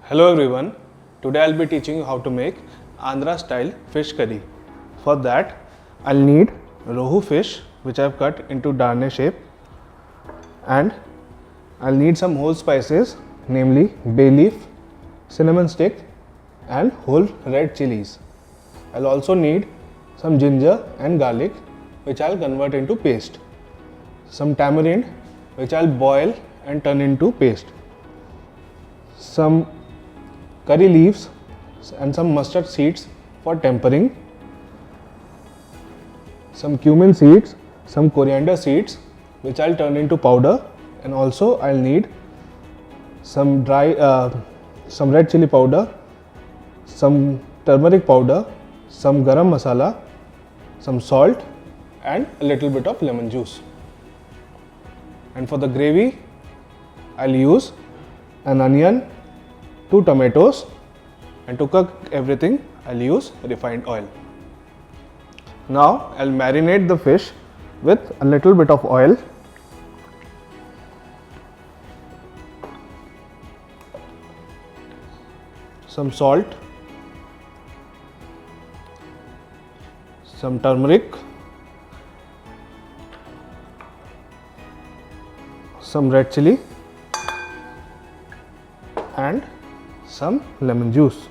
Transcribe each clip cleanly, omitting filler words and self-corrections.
Hello everyone, today I'll be teaching you how to make Andhra-style fish curry. For that, I'll need rohu fish which I've cut into darne shape, and I'll need some whole spices, namely bay leaf, cinnamon stick and whole red chilies. I'll also need some ginger and garlic which I'll convert into paste, some tamarind which I'll boil and turn into paste, some curry leaves and some mustard seeds for tempering, some cumin seeds, some coriander seeds which I'll turn into powder, and also I'll need some some red chili powder, some turmeric powder, some garam masala, some salt and a little bit of lemon juice. And for the gravy, I'll use an onion, 2 tomatoes, and to cook everything I'll use refined oil. Now I'll marinate the fish with a little bit of oil, some salt, some turmeric, some red chili and some lemon juice.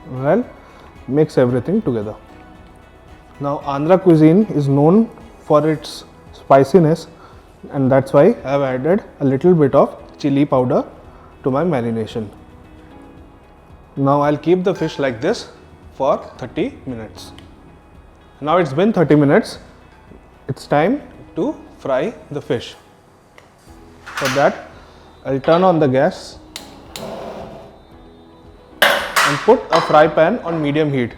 Well, mix everything together. Now Andhra cuisine is known for its spiciness, and that's why I have added a little bit of chili powder to my marination. Now I'll keep the fish like this for 30 minutes. Now it's been 30 minutes. It's time to fry the fish. For that, I'll turn on the gas and put a fry pan on medium heat,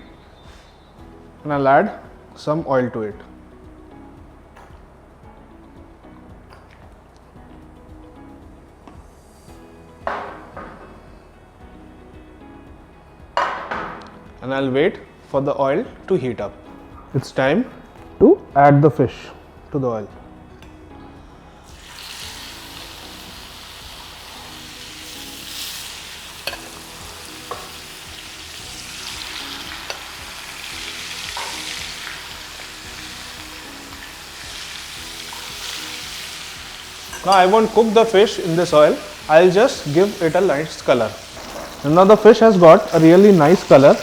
and I'll add some oil to it. And I'll wait for the oil to heat up. It's time to add the fish to the oil. Now I won't cook the fish in this oil, I'll just give it a nice color. And now the fish has got a really nice color.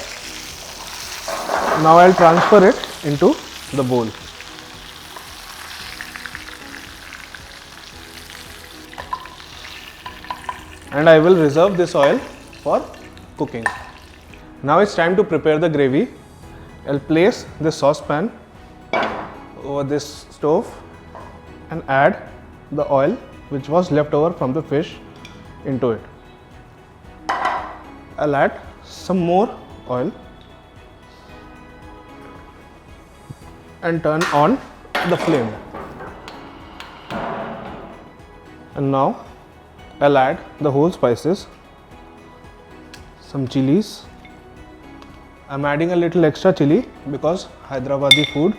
Now I'll transfer it into the bowl. And I will reserve this oil for cooking. Now it's time to prepare the gravy. I'll place this saucepan over this stove and add the oil which was left over from the fish into it. I'll add some more oil and turn on the flame. And now I'll add the whole spices, some chilies. I'm adding a little extra chili because Hyderabadi food,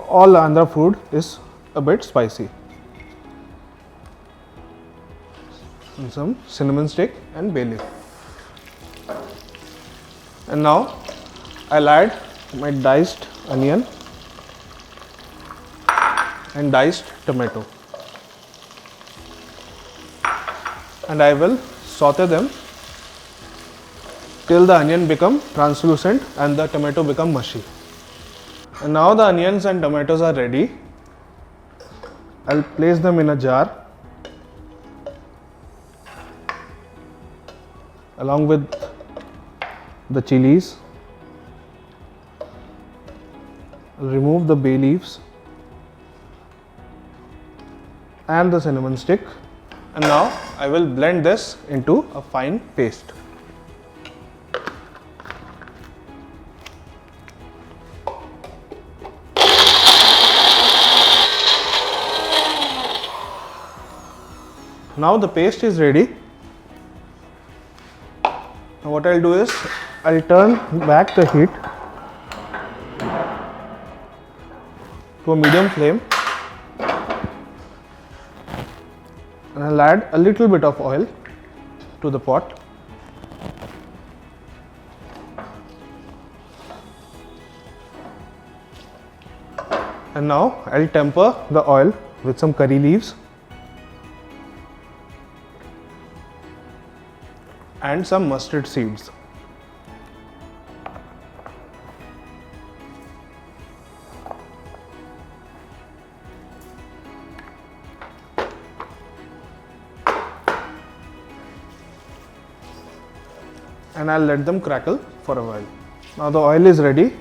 all Andhra food is a bit spicy. And some cinnamon stick and bay leaf. And now I'll add my diced onion and diced tomato, and I will saute them till the onion become translucent and the tomato become mushy. And now the onions and tomatoes are ready. I'll place them in a jar along with the chilies. Remove the bay leaves and the cinnamon stick, and now I will blend this into a fine paste. Now the paste is ready. Now what I'll do is I'll turn back the heat to a medium flame And I'll add a little bit of oil to the pot. And now I'll temper the oil with some curry leaves and some mustard seeds. And I'll let them crackle for a while. Now the oil is ready.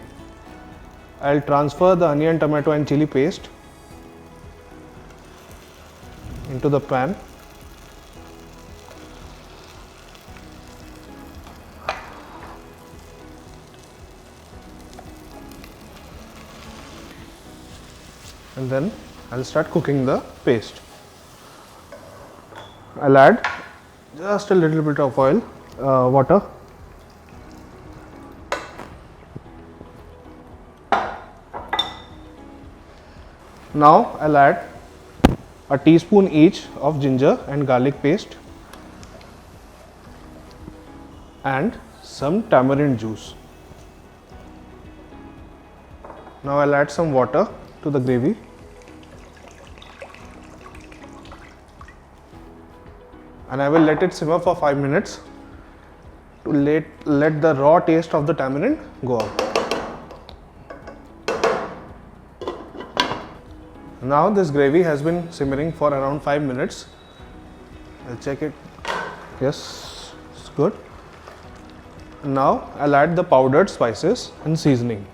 I'll transfer the onion, tomato and chili paste into the pan. And then I'll start cooking the paste. I'll add just a little bit of water. Now I'll add a teaspoon each of ginger and garlic paste and some tamarind juice. Now I'll add some water to the gravy. And I will let it simmer for 5 minutes to let the raw taste of the tamarind go out. Now this gravy has been simmering for around 5 minutes. I'll check it. Yes, it's good. Now I'll add the powdered spices and seasoning.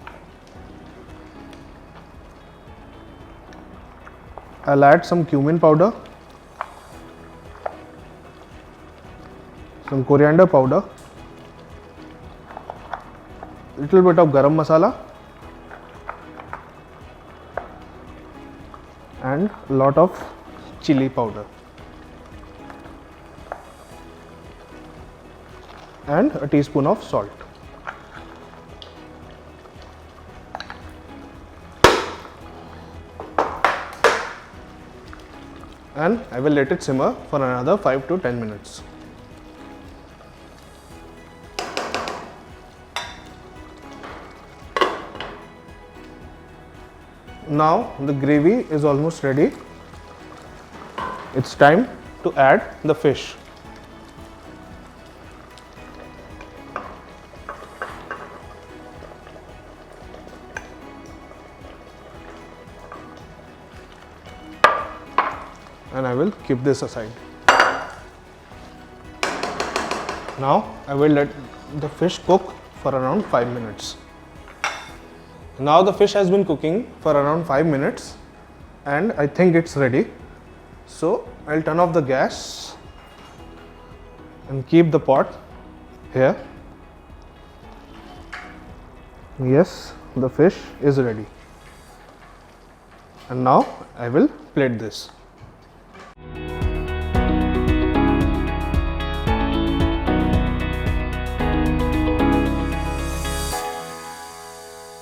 I'll add some cumin powder, some coriander powder, little bit of garam masala and a lot of chili powder and a teaspoon of salt. And I will let it simmer for another 5 to 10 minutes. Now the gravy is almost ready. It's time to add the fish. And I will keep this aside. Now I will let the fish cook for around 5 minutes. Now the fish has been cooking for around 5 minutes and I think it's ready. So I'll turn off the gas and keep the pot here. Yes, the fish is ready. And now I will plate this.